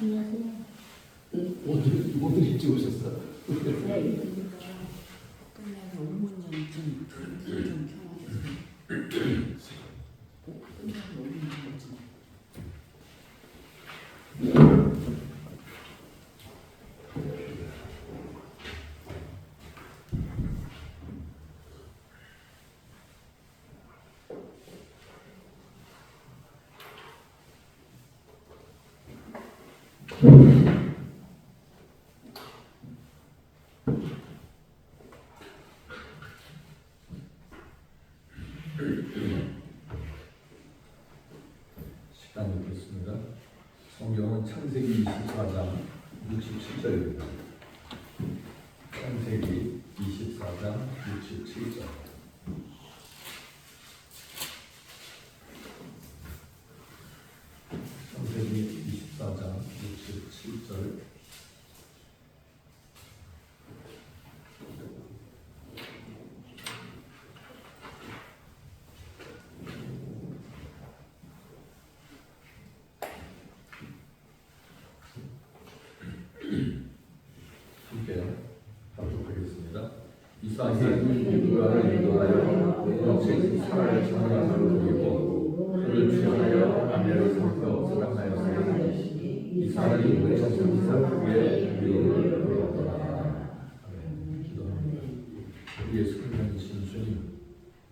안녕하세요. 오늘 일찍 오셨어? 네, 이거 끝나서 5분 전쯤 좀 켜놓으세요. 끝나서 5분 전쯤. 시간 읽겠습니다. 성경은 창세기 24장 67절입니다. 창세기 24장 67절. 창세기 24장 67절. 함께 합독하겠습니다. 이삭이 리브가를 인도하여 영생 사라의 장막을 그리고 그를 취하여 아내를 삼켜 사랑하였으니 이삭이 외쳐서 이삭에게 미움을 보였더라. 아멘. 기도합니다. 예수 그리스도이신 주님,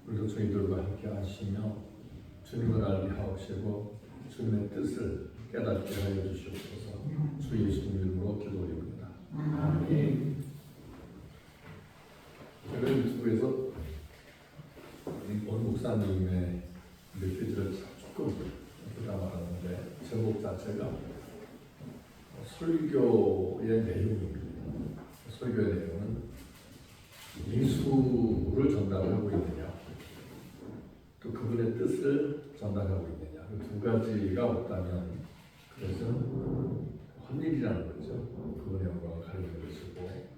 우리도 저희들과 함께 하시며 주님을 알게 하옵시고 주님의 뜻을 깨닫게 하여 주시옵소서. 주 예수님 이름으로 기도드립니다. 아멘. 제가 유튜브에서 원 목사님의 메시지를 조금 담아봤는데 제목 자체가 설교의 내용입니다. 설교의 내용은 예수를 전달하고 있느냐, 또 그분의 뜻을 전달하고 있느냐, 그 두 가지가 없다면 그것은 헛일이라는 거죠. 그분의 영광을 가리는 것이고,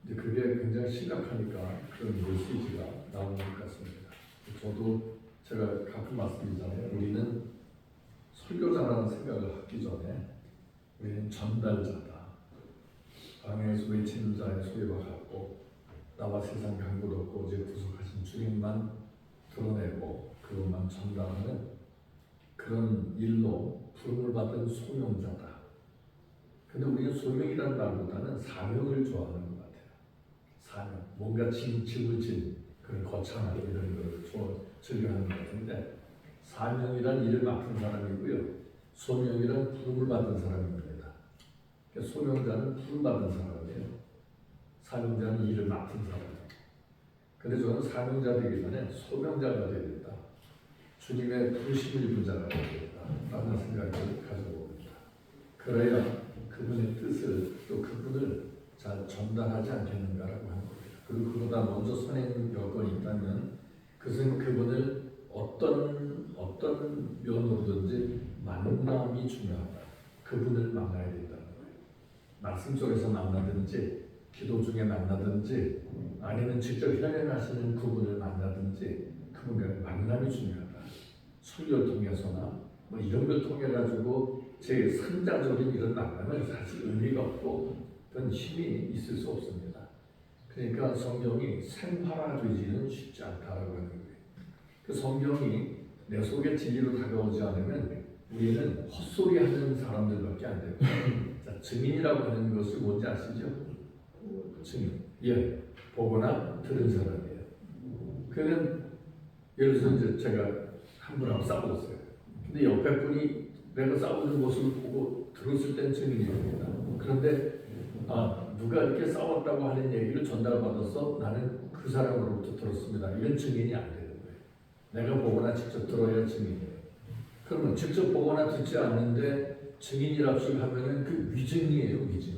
이제 그게 굉장히 심각하니까 그런 메시지가 나오는 것 같습니다. 저도 제가 가끔 말씀드리잖아요. 우리는 설교자라는 생각을 하기 전에 우리는 전달자다. 방에서 외치는 자의 소리와 같고 나와 세상 강도 없고 오직 구속하신 주님만 드러내고 그것만 전달하는 그런 일로 부름을 받은 소명자다. 근데 우리는 소명이라는 말보다는 사명을 좋아하는 것 같아요. 사명, 뭔가 짐을 진 그런 거창한 이런 걸 즐겨하는 것 같은데, 사명이란 일을 맡은 사람이고요, 소명이란 부름을 받은 사람입니다. 그러니까 소명자는 부름 받은 사람이에요. 사명자는 일을 맡은 사람이에요. 근데 저는 사명자 되기 전에 소명자가 되야 된다. 주님의 부르심을 입은 자가 되야 된다. 라는 생각을 가지고 옵니다. 그래야 그분의 뜻을 또 그분을 잘 전달하지 않겠는가라고 하는 겁니다. 그리고 그보다 먼저 선행 여건이 있다면 그것은 그분을 어떤 면으로든지 만남이 중요하다. 그분을 만나야 된다는 거예요. 말씀 속에서 만나든지 기도 중에 만나든지 아니면 직접 현현하시는 그분을 만나든지 그분과의 만남이 중요하다. 설교를 통해서나 뭐 이런 걸 통해 가지고 제 상자적인 이런 만남은 사실 의미가 없고 그런 힘이 있을 수 없습니다. 그러니까 성경이 생활화되지는 쉽지 않다라고 하는 거예요. 그 성경이 내 속에 진리로 다가오지 않으면 우리는 헛소리하는 사람들밖에 안 되고, 자, 증인이라고 하는 것이 뭔지 아시죠? 증인, 예, 보거나 들은 사람이에요. 그는 예를 들어서 이제 제가 한 분하고 싸웠어요. 근데 옆에 분이 내가 싸우는 모습을 보고 들었을 땐 증인이 됩니다. 그런데 누가 이렇게 싸웠다고 하는 얘기를 전달받아서 나는 그 사람으로부터 들었습니다. 이런 증인이 안 되는 거예요. 내가 보거나 직접 들어야 증인이에요. 그러면 직접 보거나 듣지 않는데 증인이랍시고 하면은 그 위증이에요, 위증.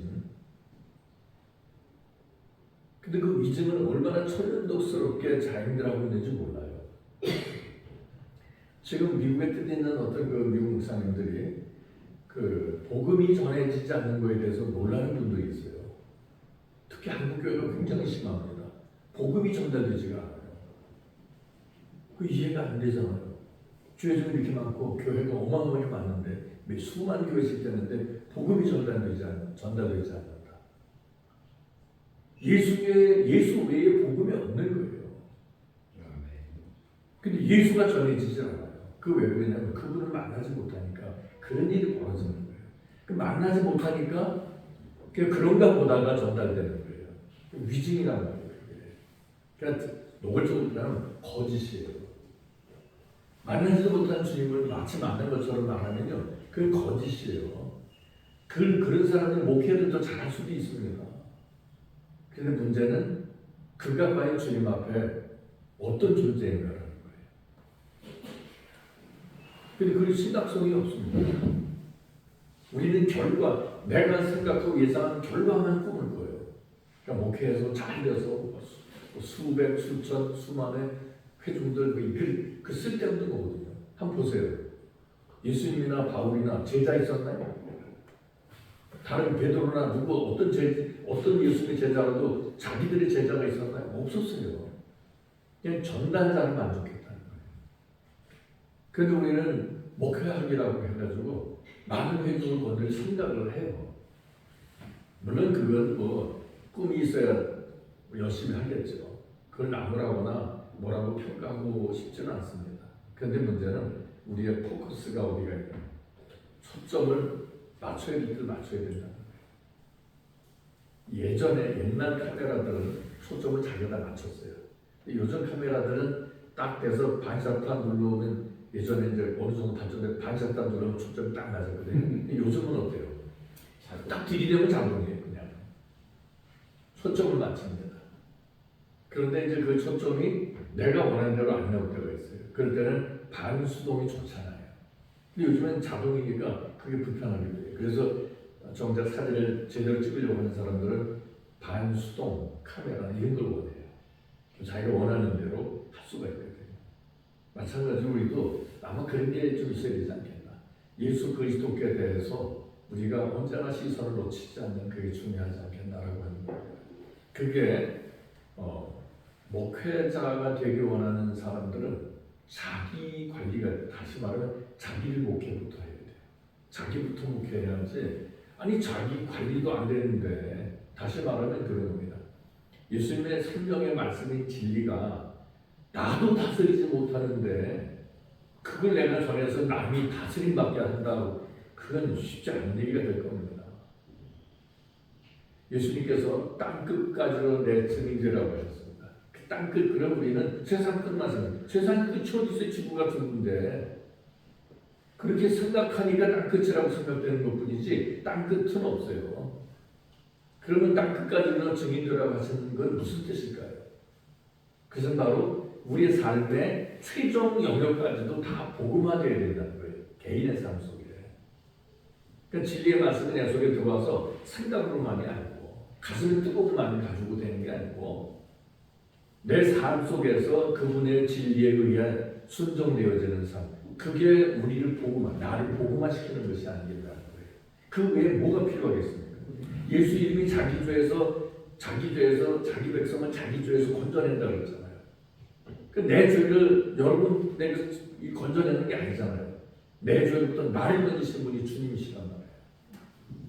근데 그 위증을 얼마나 천연덕스럽게 자행들 하고 있는지 몰라요. 지금 미국에 뜨는 어떤 그 미국 목사님들이 그 복음이 전해지지 않는 거에 대해서 놀라는 분들이 있어요. 특히 한국 교회가 굉장히 심합니다. 복음이 전달되지가 않아요. 그 이해가 안 되잖아요. 교회 좀 이렇게 많고 교회가 어마어마하게 많은데 몇 수만 교회씩 되는데 복음이 전달되지 않는다. 예수 외에 복음이 없는 거예요. 근데 예수가 전해지지 않아요. 그 왜 그러냐면 그분을 만나지 못하니까 그런 일이 벌어지는 거예요. 그 만나지 못하니까 그런가 보다가 전달되는 거예요. 위증이란 말이에요. 그러니까 노골적으로 말하면 거짓이에요. 만나지도 못한 주님을 마치 만난 것처럼 말하면요, 그건 거짓이에요. 그런 사람들 목회를 더 잘할 수도 있습니다. 그런데 문제는 그가 과연 주님 앞에 어떤 존재인가라는 거예요. 근데 그게 심각성이 없습니다. 우리는 결과, 내가 생각하고 예상하는 결과만 꾸는 거예요. 그러니까 목회에서 잘 돼서 수백, 수천, 수만의 회중들 그 쓸데없는 거거든요. 한번 보세요. 예수님이나 바울이나 제자 있었나요? 다른 베드로나 누구 어떤 예수님의 제자라도 자기들의 제자가 있었나요? 없었어요. 그냥 전달자를 만족했다는 거예요. 그런데 우리는 목회학이라고 해가지고 많은 회중을 건들 생각을 해요. 물론 그건 꿈이 있어야 열심히 하겠죠. 그걸 나무라거나 뭐라고 평가하고 싶지는 않습니다. 그런데 문제는 우리의 포커스가 어디가 있냐, 초점을 맞춰야 될 때 맞춰야 된다는 거예요. 옛날 카메라들은 초점을 자기가 맞췄어요. 요즘 카메라들은 딱 돼서 반샷판 눌러오면, 예전에 이제 어느 정도 발전돼 반샷판 누르면 초점이 딱 맞았거든요. 요즘은 어때요? 딱 들이대면 자동이에요. 그냥 초점을 맞춥니다. 그런데 이제 그 초점이 내가 원하는 대로 안 나올 때가 있어요. 그럴 때는 반수동이 좋잖아요. 근데 요즘엔 자동이니까 그게 불편하기도 해요. 그래서 정작 사진을 제대로 찍으려고 하는 사람들은 반수동 카메라 이런 걸 원해요. 자기가 원하는 대로 할 수가 있거든요. 마찬가지로 우리도 아마 그런 게 좀 있어야 되지 않겠나. 예수 그리스도께 대해서 우리가 언제나 시선을 놓치지 않는 그게 중요하지 않겠나라고 하는 거예요. 그게 목회자가 되기 원하는 사람들은 자기 관리가, 다시 말하면 자기를 목회부터 해야 돼요. 자기부터 목회해야지. 아니 자기 관리도 안 되는데, 다시 말하면 그런 겁니다. 예수님의 생명의 말씀인 진리가 나도 다스리지 못하는데 그걸 내가 전해서 남이 다스림받게 한다고, 그건 쉽지 않은 얘기가 될 겁니다. 예수님께서 땅끝까지로 내 증인되라고 하셨습니다. 그 땅끝, 그럼 우리는 세상 끝나서, 세상 끝이 어디 있어요? 지구가 둥근데. 그렇게 생각하니까 땅끝이라고 생각되는 것뿐이지 땅끝은 없어요. 그러면 땅끝까지로 증인되라고 하시는 건 무슨 뜻일까요? 그것은 바로 우리의 삶의 최종 영역까지도 다 복음화되어야 된다는 거예요. 개인의 삶 속에. 그러니까 진리의 말씀이 내 속에 들어와서 생각으로만이 아니고 가슴의 뜨거움만 가지고 되는 게 아니고 내 삶 속에서 그분의 진리에 의해 순종되어지는 삶, 그게 우리를 나를 복음화시키는 것이 아니겠다는 거예요. 그 외에 뭐가 필요하겠습니까? 예수 이름이 자기 죄에서 자기 백성을 자기 죄에서 건져낸다고 그랬잖아요. 내 죄를 여러분 내가 건져내는 게 아니잖아요. 내 죄부터 나를 건지신 분이 주님이시란 말이에요.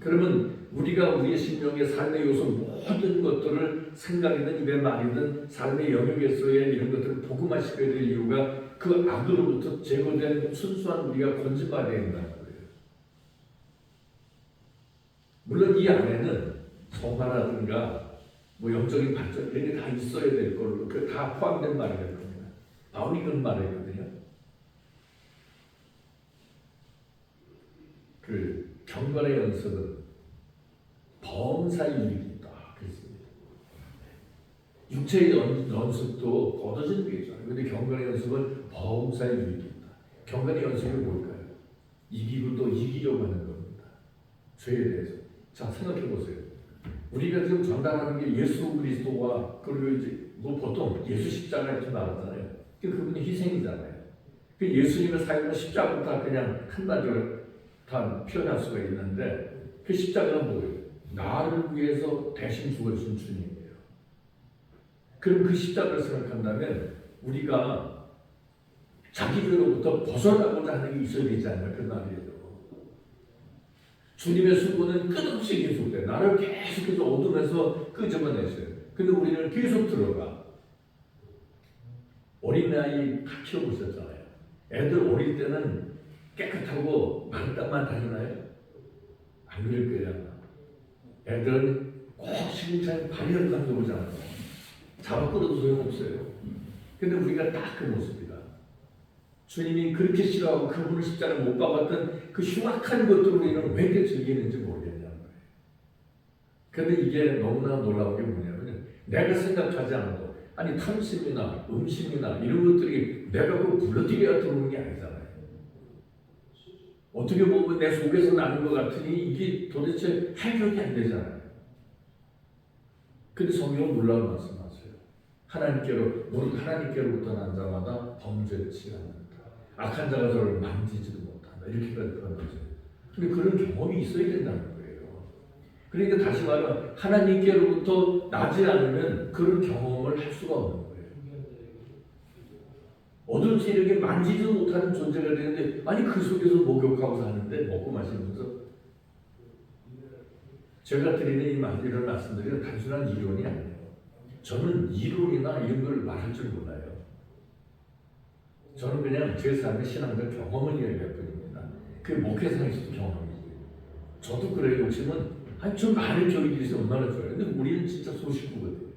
그러면 우리가 우리의 신명의 삶의 요소 모든 것들을 생각이든 입의 말이든 삶의 영역에서의 이런 것들을 복음화시켜야 될 이유가 그 악으로부터 제거된 순수한 우리가 건진받아야 된다는 거예요. 물론 이 안에는 성화라든가 영적인 발전 이런 게 다 있어야 될 걸로 다 포함된 말이 될 겁니다. 바울이 그런 말을 했거든요. 그 경건의 연습은 범사의 유익이 있다 그랬습니다. 육체의 연습도 거둬지는 게 있잖아요. 그런데 경건의 연습은 범사의 유익이 있다. 경건의 연습이 뭘까요? 이기고 또 이기려고 하는 겁니다. 죄에 대해서. 자, 생각해 보세요. 우리가 지금 전달하는 게 예수 그리스도와, 그리고 이제 보통 예수 십자가 이렇게 말하잖아요. 그분이 희생이잖아요. 그 예수님의 사역은 십자가부터 그냥 한마디로 다 표현할 수가 있는데, 그 십자가는 뭐예요? 나를 위해서 대신 죽어주신 주님이에요. 그럼 그 십자가를 생각한다면 우리가 자기들로부터 벗어나고자 하는 게 있어야 되지 않나 그 말이에요. 주님의 수고는 끝없이 계속돼. 나를 계속해서 어둠에서 끄집어내세요. 근데 우리는 계속 들어가. 어린아이 다 키워보셨잖아요. 애들 어릴 때는 깨끗하고 마른 땅만 다니나요? 안 그럴 거예요. 아마. 애들은 꼭 시궁창에 발이라도 담겨보잖아요. 잡아 끌어도 소용없어요. 근데 우리가 딱 그 모습이다. 주님이 그렇게 싫어하고 그분을 십자가에 못 박았던 그 흉악한 것들을 우리는 왜 이렇게 즐기는지 모르겠냐는 거예요. 근데 이게 너무나 놀라운 게 뭐냐면 내가 생각하지 않아도 아니 탐심이나 음식이나 이런 것들이 내가 그 불러들여야 들어오는 게 아니잖아요. 어떻게 보면 내 속에서 나는 것 같으니 이게 도대체 해결이 안 되잖아요. 근데 성경은 놀라운 말씀하세요. 하나님께로부터 난 자마다 범죄치 않는다. 악한 자가 저를 만지지도 못한다. 이렇게까지 표현하세요. 근데 그런 경험이 있어야 된다는 거예요. 그러니까 다시 말하면 하나님께로부터 나지 않으면 그런 경험을 할 수가 없는 거예요. 어두운 세력에 만지지도 못하는 존재가 되는데 아니 그 속에서 목욕하고 사는데 먹고 마시면서 제가 드리는 이런 말씀들이 단순한 이론이 아니에요. 저는 이론이나 이런 걸 말할 줄 몰라요. 저는 그냥 제 삶의 신앙적 경험을 이야기할 뿐입니다. 그게 목회상에서도 경험이고요. 저도 그래요. 요즘은 아니 저 많은 교육이 있어요. 얼마나 좋아요. 근데 우리는 진짜 소식구거든요.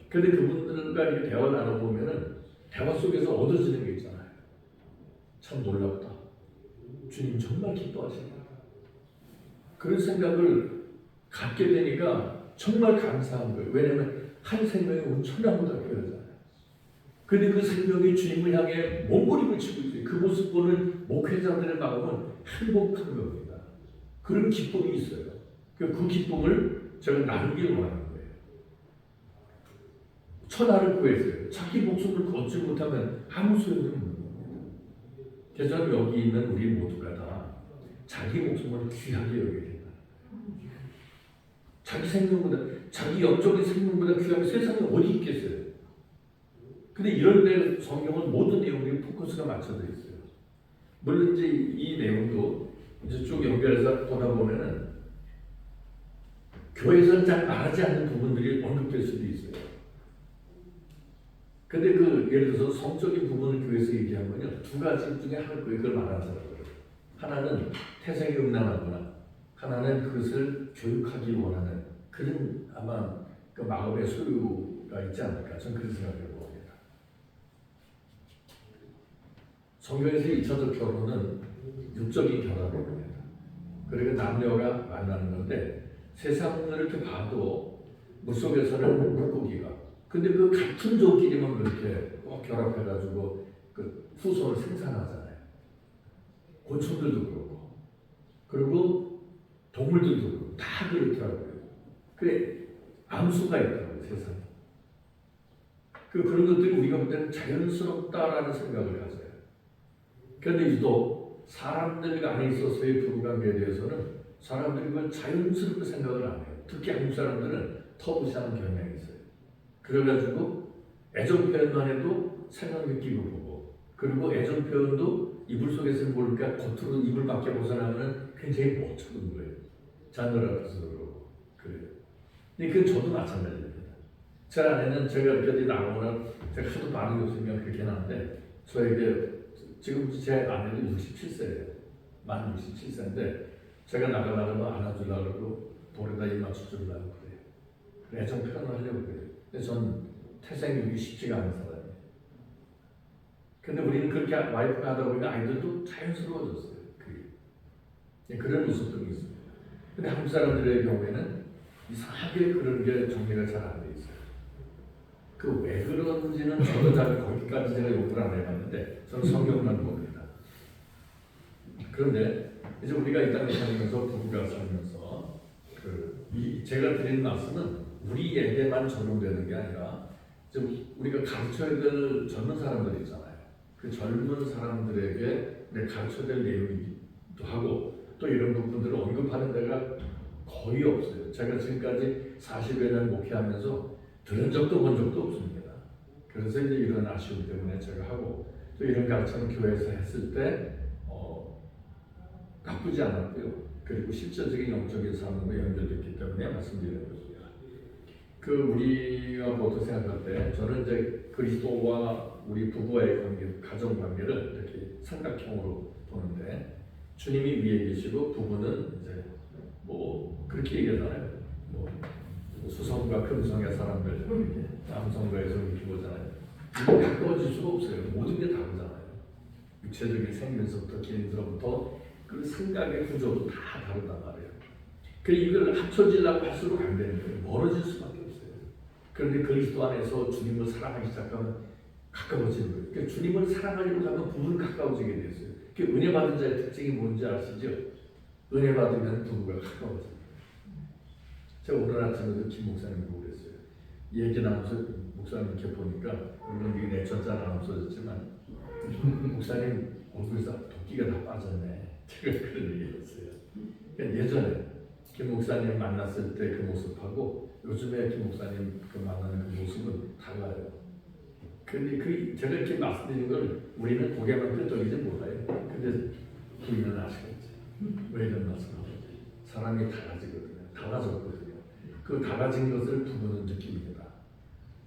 근데 그분들과 이렇게 대화 나눠보면은 대화 속에서 얻어지는 게 있잖아요. 참 놀랍다. 주님 정말 기뻐하신다. 그런 생각을 갖게 되니까 정말 감사한 거예요. 왜냐하면 한 생명이 온천하고 닦여잖아요. 그런데 그 생명이 주님을 향해 몸부림을 치고 있어요. 그 모습 보는 목회자들의 마음은 행복한 겁니다. 그런 기쁨이 있어요. 그 기쁨을 제가 나누길 원하는 거예요. 천하를 구했어요. 자기 목숨을 걷지 못하면 아무 소용이 없는 겁니다. 그래서 여기 있는 우리 모두가 다 자기 목숨을 귀하게 여겨야 된다. 자기 생명보다, 자기 영적인 생명보다 귀한 세상에 어디 있겠어요? 근데 이런 데 성경은 모든 내용들이 포커스가 맞춰져 있어요. 물론 이제 이 내용도 이제 쭉 연결해서 보다 보면은 교회에서는 잘 말하지 않는 부분들이 언급될 수도 있어요. 근데 그 예를 들어서 성적인 부분을 교회에서 얘기하면요 두 가지 중에 하나일 거예요. 그걸 말하더라고요. 하나는 태생이 음란하거나 하나는 그것을 교육하기 원하는 그런 아마 그 마음의 소유가 있지 않을까 저는 그런 생각을 해봅니다. 성경에서 2차적 결혼은 육적인 결합입니다. 그리고 남녀가 만나는 건데 세상을 이렇게 봐도 물속에서는 물고기가 근데 그 같은 종끼리만 그렇게 꼭 결합해가지고 그 후손을 생산하잖아요. 곤충들도 그렇고 그리고 동물들도 그렇고 다 그렇더라고요. 그래 암수가 있더라고요 세상에. 그런 것들이 우리가 볼 때는 자연스럽다라는 생각을 가져요. 그런데 유독 사람들 안에 있어서의 부부관계에 대해서는 사람들이 그걸 자연스럽게 생각을 안 해요. 특히 한국 사람들은 터부시하는 경향이 있어요. 그래가지고 애정 표현만 해도 생각 느끼고 보고 그리고 애정 표현도 이불 속에서 모르니까 겉으로 이불 밖에 벗어나면 굉장히 멋쩍은 거예요. 자녀 앞에서 그러고 그래요. 근데 그건 저도 마찬가지입니다. 제 아내는 제가 이렇게 나오면 제가 하도 반응이 없으면 그렇게 하는데 저에게 지금 제 아내는 67세예요. 만 67세인데 제가 나가면 안아주려고 그러고 볼에다 입 맞춰주려고 그래요. 애정 표현을 하려고 그래요. 근데 전 태생육이 쉽지가 않은 사람이에요. 근데 우리는 그렇게 와이프가 하다 보니까 아이들도 자연스러워졌어요. 그런 모습들이 있습니다. 근데 한국 사람들의 경우에는 이상하게 그런 게 정리가 잘 안 돼 있어요. 그 왜 그런지는 저도 잘 거기까지 제가 욕을 안 해봤는데 저는 성경만 봅니다. 그런데 이제 우리가 이 땅에 살면서 부부가 살면서 제가 드리는 말씀은 우리에게만 적용되는 게 아니라 우리가 가르쳐야 될 젊은 사람들 있잖아요. 그 젊은 사람들에게 가르쳐야 될 내용이기도 하고 또 이런 부분들을 언급하는 데가 거의 없어요. 제가 지금까지 40여 년 목회하면서 들은 적도 본 적도 없습니다. 그래서 이제 이런 아쉬움 때문에 제가 하고 또 이런 가르침을 교회에서 했을 때 나쁘지 않았고요. 그리고 실질적인 영적인 삶과 연결됐기 때문에 말씀드리는 거죠. 그 우리가 보통 생각할 때 저는 이제 그리스도와 우리 부부와의 관계, 가정 관계를 이렇게 삼각형으로 보는데 주님이 위에 계시고 부부는 이제 뭐 그렇게 얘기하잖아요. 뭐 수성과 금성의 사람들 이렇게 남성과 여성 이렇게 보잖아요. 이게 가까워질 수가 없어요. 모든 게 다르잖아요. 육체적인 생명서부터 기능서부터 그 생각의 구조도 다 다르단 말이에요. 그 이걸 합쳐지려고 할수록 안 되는 거예요. 멀어질 수밖에 없어요. 그런데 그리스도 안에서 주님을 사랑하기 시작하면 가까워지는 거예요. 그러니까 주님을 사랑하려고 하면 부부는 가까워지게 됐어요. 그 은혜 받은 자의 특징이 뭔지 아시죠? 은혜 받으면 부부가 가까워져요. 제가 오늘 아침에도 김 목사님 보고 그랬어요. 얘기 나면서 목사님 이렇게 보니까 물론 이게 내천자 나눠서졌지만 목사님 얼굴에서 도끼가 다 빠졌네. 제가 그런 얘기했어요. 그러니까 예전에 김 목사님 만났을 때 그 모습하고 요즘에 김 목사님 그 만나는 그 모습은 달라요. 근데 제가 이렇게 말씀드리는 걸 우리는 고개만 끄덕이지 몰라요. 근데 부인은 아시겠지. 왜 이런 말씀을 하는지. 사람이 달라졌거든요. 그 달라진 것을 부부는 느낍니다.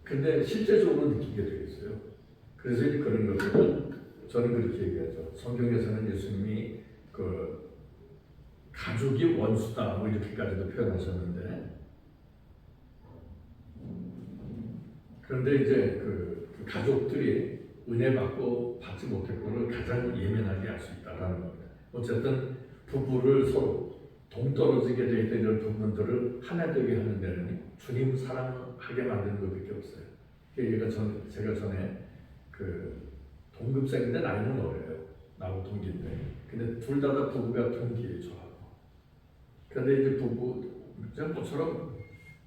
근데 실제적으로 느끼게 되겠어요. 그래서 이제 그런 것들은 저는 그렇게 얘기하죠. 성경에서는 예수님이 그 가족이 원수다 뭐 이렇게까지도 표현하셨는데 그런데 이제 그 가족들이 은혜 받고 받지 못했고를 가장 예민하게 할 수 있다라는 겁니다. 어쨌든 부부를 서로 동떨어지게 돼 있던 이런 부분들을 하나 되게 하는 데는 주님 사랑하게 만드는 것밖에 없어요. 제가 전에 그 동급생인데 나이는 어려요. 나하고 동기인데. 근데 둘 다 부부가 동기예요, 저하고. 그런데 이제 모처럼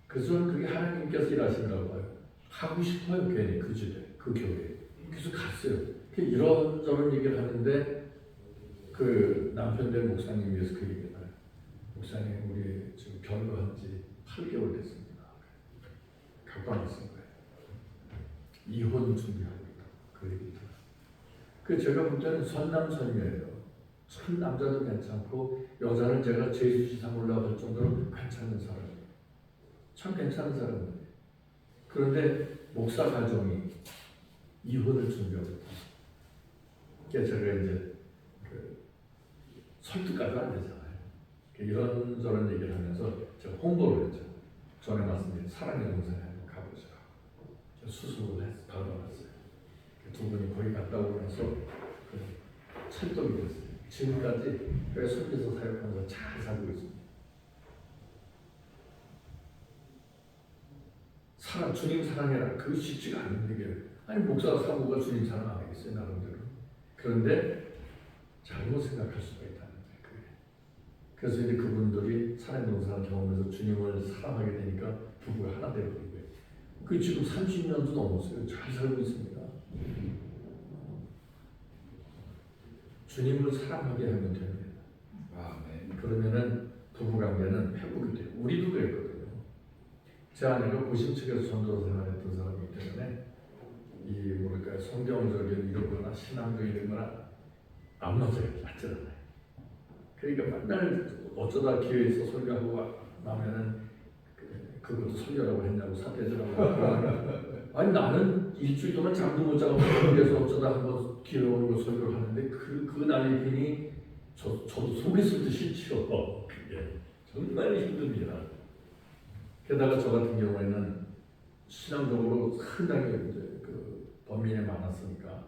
그게 하나님께서 일하신다고 봐요. 하고 싶어요, 괜히 그 집에, 그 교회에. 그래서 갔어요. 이런저런 얘기를 하는데 그 남편 된 목사님 위해서 그 얘기를 해요. 목사님, 우리 지금 결혼한 지 8개월 됐습니다. 갖고 왔는 거예요. 이혼 준비하고 있다. 그 얘기를. 제가 볼 때는 선남선녀예요. 참 남자도 괜찮고 여자는 제가 제수지상 올라갈 정도로 괜찮은 사람이에요. 참 괜찮은 사람이에요. 그런데 목사 가정이 이혼을 준비하고 있다. 그래서 제가 이제 설득까지 안 되잖아요. 이런저런 얘기를 하면서 제가 홍보를 했죠. 전에 말씀드린 사랑의 동산에 한번 가보자. 수술을 받아봤어요. 두 분이 거기 갔다 오고 나서 찰떡이 됐어요. 지금까지 교회 손에서 사역하면서 잘 살고 있습니다. 주님 사랑해라. 그거 쉽지가 않은 얘기예요. 아니 목사 사모가 주님 사랑 안 하겠어요, 나름대로. 그런데 잘못 생각할 수가 있다는 거예요. 그래서 이제 그분들이 사랑 동산을 경험해서 주님을 사랑하게 되니까 부부가 하나 되는 거예요. 지금 30년도 넘었어요. 잘 살고 있습니다. 주님을 사랑하게 하면 됩니다. 그러면은 부부관계는 회복이 돼요. 우리도 그랬거든요. 제 아내가 고심측에서 전도로 생활했던 사람이기 때문에 성경적인 이런거나 신앙적인 이런 거나 안 맞아요. 맞지 않아요. 그러니까 맨날 어쩌다 기회에서 설교하고 나면은 그것도 설교라고 했냐고 사태질하고 아니 나는 일주일 동안 잠도 못 자고 그래서 어쩌다 한번 기회 오는 거 설교를 하는데 그 날이니 저도 속이 슬듯 싫죠. 그게 정말 힘듭니다. 게다가 저 같은 경우에는 신앙적으로 상당히 이제 범민이 많았으니까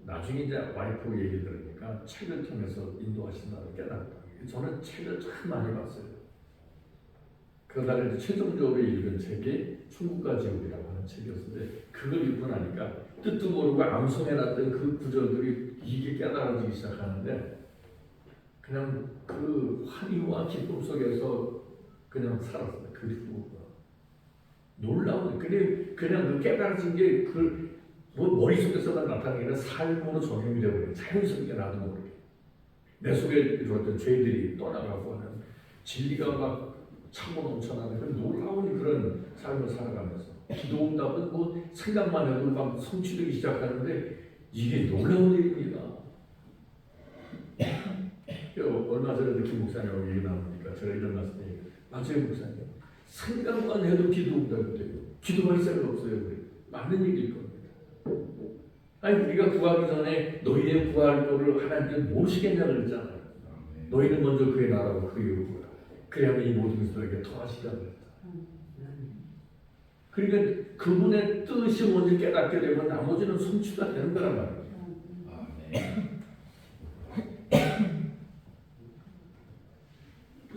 나중에 이제 와이프 얘기 들으니까 책을 통해서 인도하신다는 게 깨달았다. 저는 책을 참 많이 봤어요. 그러다가 이제 최종적으로 읽은 책이 천국과 지옥이라고 하는 책이었는데 그걸 읽고 나니까 뜻도 모르고 암송해놨던 그 구절들이 이게 깨달아지기 시작하는데 그냥 그 환희와 기쁨 속에서 그냥 살았어요. 그리고 놀라운 그냥 그 깨달아진 게 머릿속에서만 나타나는 게 아니라 삶으로 적용이 되고 자연스럽게 나도 모르게 내 속에 이루었던 죄들이 떠나가고 하는 진리가 막 차고 넘쳐나는 그런 놀라운 그런 삶을 살아가면서 기도 응답은 생각만 해도 막 성취되기 시작하는데 이게 놀라운 일입니다. 얼마 전에도 김 목사님하고 얘기 나누니까 제가 이런 말씀드려요. 맞아요, 목사님. 생각만 해도 기도 응답이 돼요. 기도할 생각 없어요. 그래. 맞는 얘기일 겁니다. 아니 우리가 구하기 전에 너희의 구할 거를 하나님께 모르시겠냐 그랬잖아요. 너희는 먼저 그의 나라고 그의 의를 그래야만 이 모든 것을 너에게 더하시다 그랬다. 그러니까 그분의 뜻이 먼저 깨닫게 되면 나머지는 성취가 되는 거란 말이에요.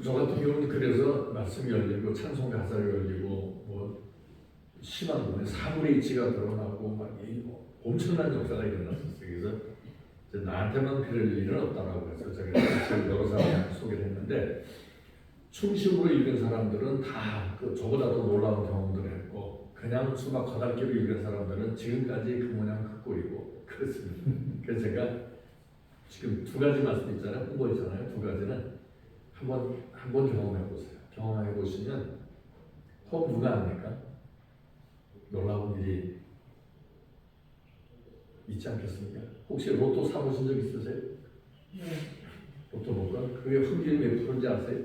저 같은 경우는 그래서 말씀이 열리고 찬송 가사가 열리고 뭐 심한 부분에 사물의 이치가 드러나고 막 엄청난 역사가 일어났었어요. 그래서 나한테만 그럴 일은 없다라고 해서 제가 여러 사람한테 소개를 했는데 충심으로 읽은 사람들은 다 저보다 더 놀라운 경험들을 했고 그냥 수박 거달기로 읽은 사람들은 지금까지 그 모양 그 꼴이고 그렇습니다. 그래서 제가 지금 두 가지 말씀있잖아요. 홍보했잖아요. 두 가지는 한번 경험해 보세요. 경험해 보시면 혹 누가 합니까? 놀라운 일이 있지 않겠습니까? 혹시 로또 사보신 적 있으세요? 네. 로또 복권? 그게 확률이 몇 프로인지 아세요?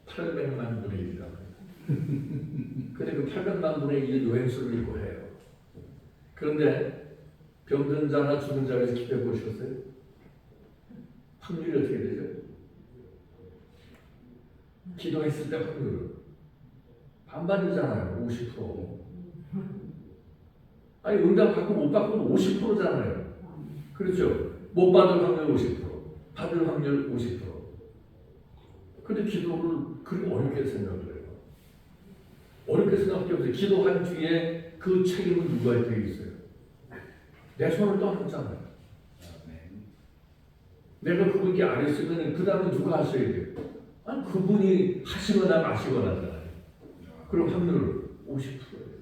800만 분의 1이라고 해요. 근데 그 800만 분의 1 요행수를 읽고 해요. 그런데 병든 자나 죽은 자에서 기도해 보셨어요? 확률이 어떻게 되죠? 기도했을 때 확률은 반반이잖아요. 50%. 아니 응답 받고 못 받고 50%잖아요. 그렇죠? 못 받을 확률 50%, 받을 확률 50%. 근데 기도를 그렇게 어렵게 생각을 해요. 어렵게 생각할 게 없어요. 기도한 뒤에 그 책임은 누구한테 있어요? 내 손을 떠났잖아요. 내가 그분께 안 했으면 그 다음에 누가 하셔야 돼요? 아니 그분이 하시거나 마시거나 하잖아요. 그럼 확률 50%예요.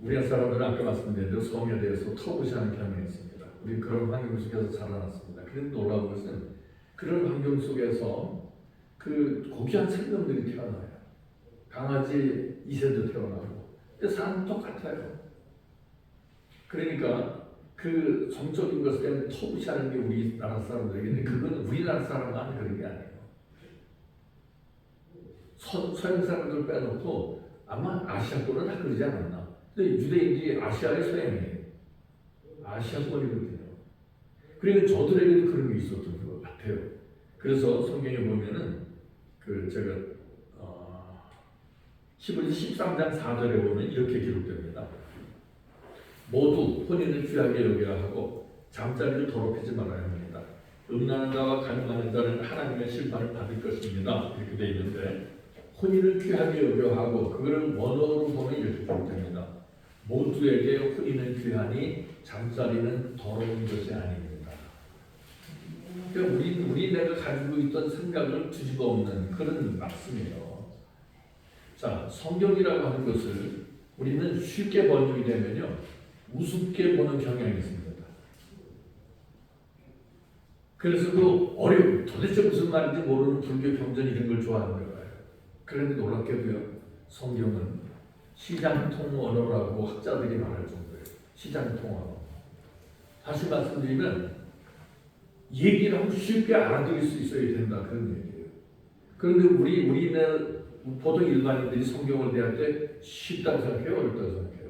우리나라 사람들은 아까 말씀드린 대로 성에 대해서 터부시하는 경향이 있습니다. 우리 그런 환경 속에서 자라났습니다. 그런데 놀라운 것은 그런 환경 속에서 그 고귀한 생명들이 태어나요. 강아지 이새도 태어나고. 근데 사람은 똑같아요. 그러니까 그 성적인 것에 대한 터부시하는 게 우리나라 사람들에게 그건 우리나라 사람만 그런 게 아니에요. 서양 사람들 빼놓고 아마 아시아권은 다 그러지 않았나. 근데 유대인들이 아시아의 서양이에요. 아시아권이거든요. 그러니까 저들에게도 그런 게 있었던 것 같아요. 그래서 성경에 보면은 제가 히브리서 13장 4절에 보면 이렇게 기록됩니다. 모두 혼인을 귀하게 여겨야 하고 잠자리를 더럽히지 말아야 합니다. 음란한 자와 간음하는 자는 하나님의 심판을 받을 것입니다. 이렇게 되어 있는데 혼인을 귀하게 여겨야 하고 그거를 원어로 보면 이렇게 기록됩니다. 모두에게 혼인은 귀하니 잠자리는 더러운 것이 아닙니다. 그러니까 우리 내가 가지고 있던 생각을 뒤집어 엎는 그런 말씀이에요. 자, 성경이라고 하는 것을 우리는 쉽게 번역이 되면요 우습게 보는 경향이 있습니다. 그래서 도대체 무슨 말인지 모르는 불교 경전 이런 걸 좋아하는 거예요. 그런데 놀랍게도요 성경은 시장통 언어라고 학자들이 말할 정도예요. 시장통 언어. 다시 말씀드리면 얘기를 하면 쉽게 알아들을 수 있어야 된다 그런 얘기예요. 그런데 우리는 보통 일반인들이 성경을 대할 때 쉽다고 생각해요? 어렵다고 생각해요?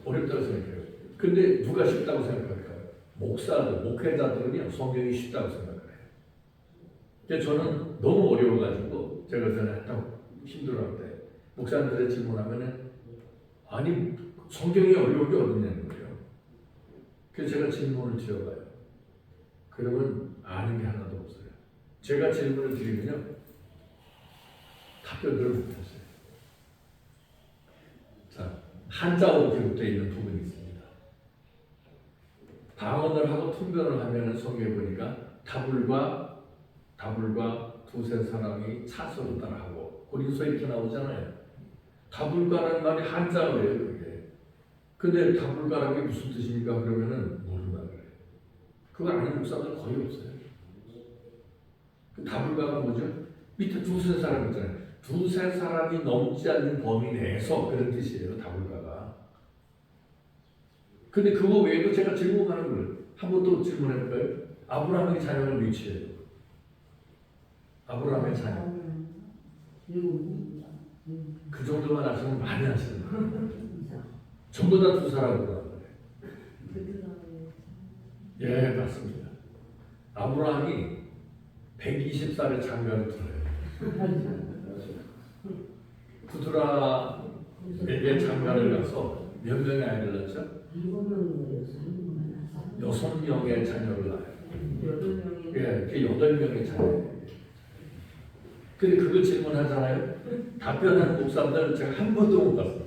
어렵다고 생각해요. 근데 누가 쉽다고 생각할까요? 목사들, 목회자들은요 성경이 쉽다고 생각을 해요. 근데 저는 너무 어려워가지고 제가 전에 힘들어할 때 목사님들의 질문하면은 아니 성경이 어려운 게 어딨냐는 거예요. 그래서 제가 질문을 드려봐요. 그러면 아는 게 하나도 없어요. 제가 질문을 드리면요 답변을 못하세요. 자, 한자어로 기록되어 있는 부분이 있습니다. 방언을 하고 통변을 하면은 성경에 보니까 다불과 두세 사람이 차서로 따라하고 고린도서에 이렇게 나오잖아요. 다불가라는 말이 한자어예요, 그게. 근데 다불가라는 게 무슨 뜻입니까? 그러면은 모른다 그래요. 그거 아는 목사들 거의 없어요. 그 다불가가 뭐죠? 밑에 두세 사람 있잖아요. 두세 사람이 넘지 않는 범위 내에서 그런 뜻이에요. 다불가가. 근데 그거 외에도 제가 질문하는 걸 한 번 또 질문해 볼까요? 아브라함의 자녀는 몇이에요? 아브라함의 자녀. 그 정도만 아시면 많이 아시는 거예요. 전부 다 두 사람으로 한 거예요. 예, 맞습니다. 아브라함이 120살에 장가를 들어요. 구두라에게 장가를 가서 몇 명의 아이를 낳죠? 6명의 자녀를 낳아요. 예, 그 8명의 자녀예요. 근데 그거 질문하잖아요. 답변하는 목사들 제가 한 번도 못 봤어요.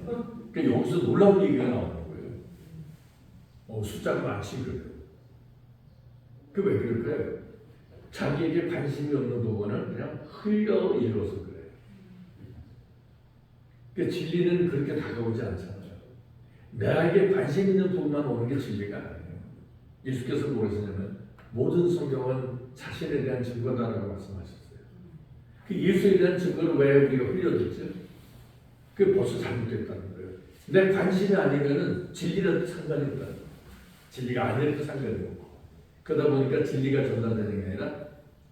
그러니까 여기서 놀라운 얘기가 나오는 거예요. 숫자가 많지 그래요. 그 왜 그럴까요? 자기에게 관심이 없는 부분을 그냥 흘려 읽어서 그래요. 그러니까 진리는 그렇게 다가오지 않잖아요. 나에게 관심 있는 부분만 오는 게 진리가 아니에요. 예수께서 뭐라셨냐면 모든 성경은 자신에 대한 증거다라고 말씀하셨어요. 그 예수에 대한 증거를 왜 우리가 흘려듣죠? 그게 벌써 잘못됐다는 거예요. 내 관심이 아니면은 진리라도 상관이 없다. 진리가 아니라도 상관이 없고. 그러다 보니까 진리가 전달되는 게 아니라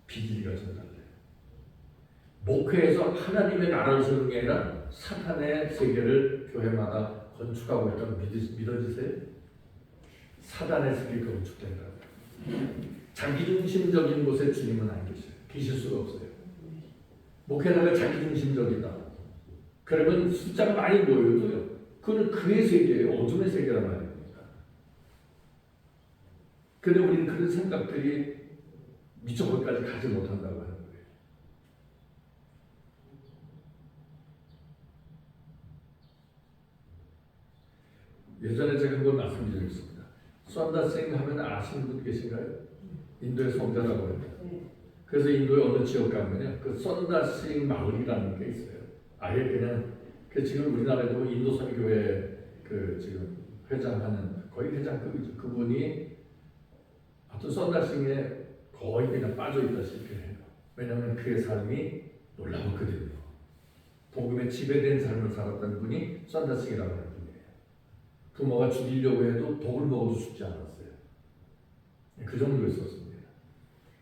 비진리가 전달돼요. 목회에서 하나님의 나라를 세우는 게 아니라 사탄의 세계를 교회마다 건축하고 있다고 믿어지세요? 사단의 세계가 건축된다고. 자기중심적인 곳에 주님은 안 계셔요. 계실 수가 없어요. 목회자가 자기중심적이다. 그러면 숫자가 많이 모여도요. 그거는 그의 세계예요. 어둠의 세계란 말입니다. 그런데 우리는 그런 생각들이 미처 거기까지 가지 못한다고 하는 거예요. 예전에 제가 한번 말씀드리겠습니다. 썬다싱 하면 아시는 분 계신가요? 인도의 성자라고 합니다. 그래서 인도의 어느 지역 가면요, 그 썬다싱 마을이라는 게 있어요. 아예 그냥 그 지금 우리나라에도 인도 선교회 그 지금 회장하는 거의 회장급이죠. 그분이 하여튼 썬다싱에 거의 그냥 빠져 있다시피 해요. 왜냐하면 그의 삶이 놀라웠거든요. 복음에 지배된 삶을 살았던 분이 썬다싱이라고 하는 분이에요. 부모가 죽이려고 해도 독을 먹어도 죽지 않았어요. 그 정도였었습니다.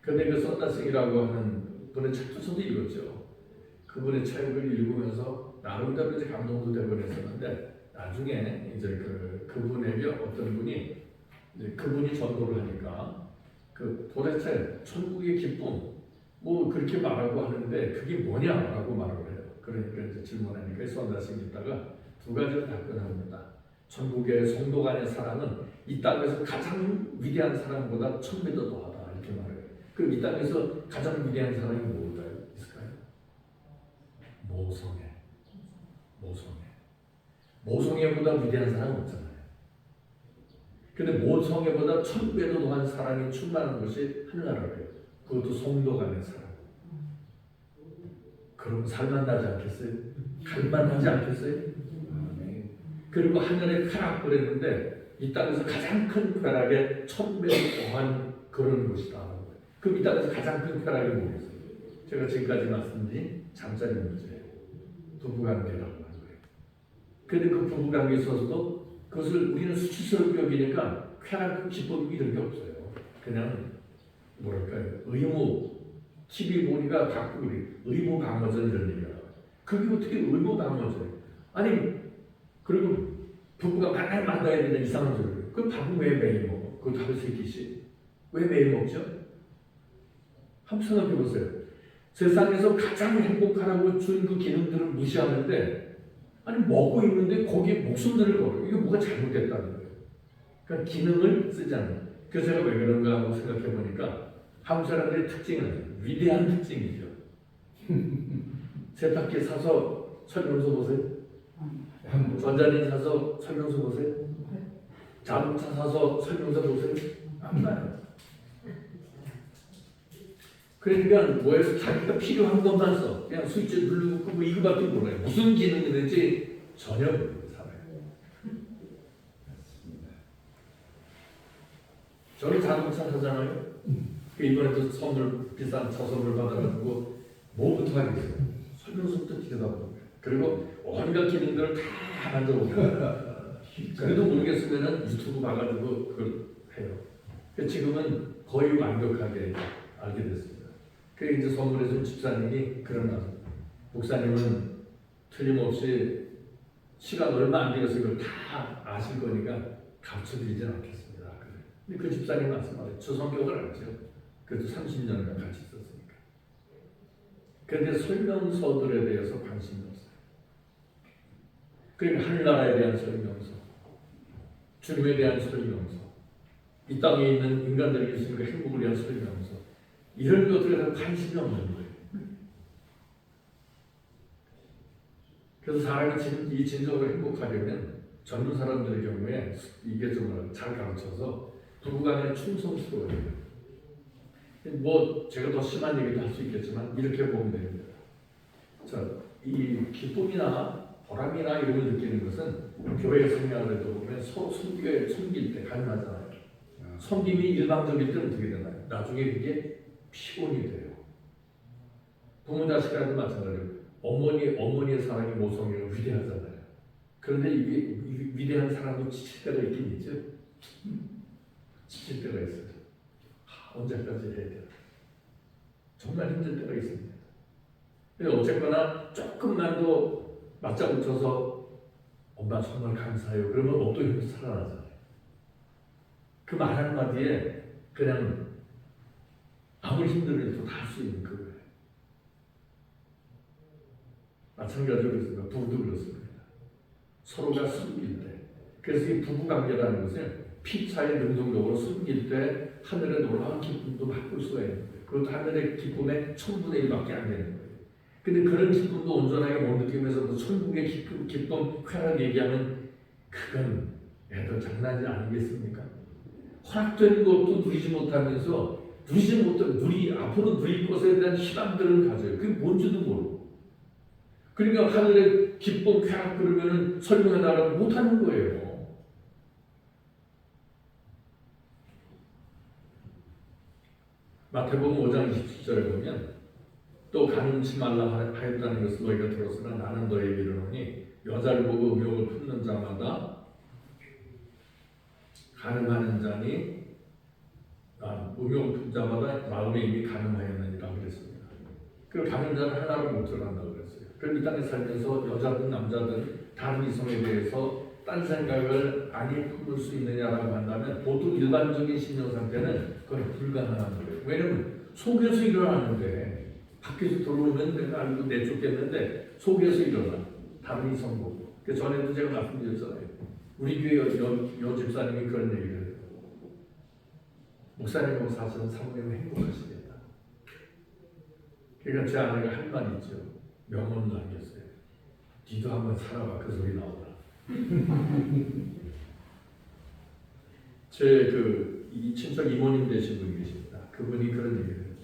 그런데 그 썬다싱이라고 하는 분의 책도 저도 읽었죠. 그분의 책을 읽으면서 나름대로 이제 감동도 되고 그랬었는데 나중에 이제 그분에게 어떤 분이 이제 그분이 전도를 하니까 그 도대체 천국의 기쁨 뭐 그렇게 말하고 하는데 그게 뭐냐라고 말을 해요. 그러니까 이제 질문하니까 썬다싱이 있다가 두 가지를 답변합니다. 천국의 성도 간의 사랑은 이 땅에서 가장 위대한 사랑보다 1000배 더 더하다 이렇게 말해요. 그럼 이 땅에서 가장 위대한 사랑이 뭘까요? 있을까요? 모성애보다 위대한 사랑은 없잖아요. 근데 모성애보다 1000배도 더한 사랑이 충만한 것이 하늘나라예요. 그것도 성도 간의 사랑. 그럼 살만나지 않겠어요? 갈만하지 않겠어요? 그리고 하늘에 쾌락 그랬는데 이 땅에서 가장 큰 쾌락에 1000배도 더한 그런 것이다. 그럼 이 땅에서 가장 큰 쾌락이 뭐겠어요? 제가 지금까지 말씀드린 잠자리 문제예요. 부부관계라고 하는 거예요. 그런데 그 부부관계에 있어서도 그것을 우리는 수치스럽게 여기니까 쾌락, 기쁨 이런 게 없어요. 그냥 뭐랄까요? 의무, TV 보니까 자꾸 의무 방어전 이런 얘기가 나와요. 그게 어떻게 의무 방어전이에요? 아니 그리고 부부가 맨날 만나야 되는 이상한 소리예요. 그럼 밥은 왜 매일 먹어? 그거 하루 세 끼씩. 왜 매일 먹죠? 한번 생각해 보세요. 세상에서 가장 행복하라고 준 그 기능들을 무시하는데 아니 먹고 있는데 거기에 목숨들을 걸어요. 이게 뭐가 잘못됐다는 거예요. 그러니까 기능을 쓰지 않는. 그래서 제가 왜 그런가 하고 생각해 보니까 한국 사람들의 특징은 위대한 특징이죠. 세탁기 사서 설명서 보세요. 전자레인지 사서 설명서 보세요. 자동차 사서 설명서 보세요. 안 봐요. 그러니까 뭐에서 자기가 필요한 것만 써. 그냥 스위치 누르고 뭐 이거밖에 몰라요. 무슨 기능이 있는지 전혀 모르고 살아요. 저는 자동차 사잖아요. 이번에도 선물 비싼 차 선물 받아가지고 뭐부터 하겠어요? 설명서부터 들여다보는 거예요. 그리고 온갖 기능들을 다 만들어보는 거예요. 그래도 모르겠으면 유튜브 봐가지고 그걸 해요. 지금은 거의 완벽하게 알게 됐습니다. 그 이제 선물해준 집사님이 그런 말, 목사님은 틀림없이 시간 얼마 안 되어서 이걸 다 아실 거니까 가르쳐드리진 않겠습니다. 근데 그 집사님 말씀하세요. 저 성격을 알죠. 그래도 30년간 같이 있었으니까. 그런데 설명서들에 대해서 관심이 없어요. 그러니까 하늘나라에 대한 설명서, 주님에 대한 설명서, 이 땅에 있는 인간들에게 있으니까 행복을 위한 설명서, 이런 것들에 대한 관심이 없는 거예요. 그래서 사람이 이 진정으로 행복하려면 젊은 사람들의 경우에 이게 정말 잘 가르쳐서 부부간에 충성스러워야 돼요. 뭐 제가 더 심한 얘기도 할 수 있겠지만 이렇게 보면 됩니다. 자, 이 기쁨이나 보람이나 이런 걸 느끼는 것은 교회 생활에도 보면 서로 섬길 때 가능하잖아요. 섬김이 일방적일 때는 어떻게 되나요? 나중에 그게 피곤이 돼요. 부모 자식간도 마찬가지로 어머니의 사랑이 모성애가 위대하잖아요. 그런데 이게 위대한 사랑도 지칠 때가 있긴 있죠. 지칠 때가 있어요. 언제까지 해야 되나? 정말 힘들 때가 있습니다. 근데 어쨌거나 조금만 더 맞자 붙여서 엄마 정말 감사해요. 그러면 또 힘이 살아나잖아요. 그 말 한마디에 그냥 아무리 힘들어도 다 할 수 있는 그거예요. 마찬가지로 그렇습니다. 부부도 그렇습니다. 서로가 섬길 때. 그래서 이 부부관계라는 것은 피차에 능동적으로 섬길 때 하늘의 놀라운 기쁨도 맛볼 수가 있는 거예요. 그것도 하늘의 기쁨의 1000분의 1밖에 안 되는 거예요. 근데 그런 기쁨도 온전하게 못 느끼면서 천국의 기쁨, 쾌락 얘기하면 그건 애들 장난이 아니겠습니까? 허락된 것도 누리지 못하면서 앞으로 누릴 것에 대한 희망들을 가져요. 그게 뭔지도 모르고. 그러니까 하늘의 기쁨, 쾌락 그러면은 설명해달라고 못하는 거예요. 마태복음 5장 27절에 보면 또 가늠치 말라 하였다는 것을 너희가 들었으나 나는 너희에게 이르노니 여자를 보고 음욕을 품는 자마다 가늠하는 자니 음욕을 품는 자마다 마음에 이미 가늠하였느니라 그랬습니다. 그 가늠자는 하나로 못 들어간다고 그랬어요. 그럼 이 땅에 살면서 여자든 남자든 다른 이성에 대해서 딴 생각을 아니 품을 수 있느냐라고 한다면 보통 일반적인 신령 상태는 그건 불가능한 거예요. 왜냐면 속에서 일어나는데 밖에서 들어오면 내가 알고 내쫓겠는데 속에서 일어나 다른 이성 보고. 그 전에도 제가 말씀드렸잖아요. 우리 교회 여 집사님이 그런 얘기를 해요. 목사님하고 사실은 사모님은 행복하시겠다. 그러니까 제 아내가 한 말이 있죠. 명언을 남겼어요. 니도 한번 살아봐. 그 소리 나오더라. 제 이 친척 이모님 되신 분이 계십니다. 그분이 그런 얘기를 해요.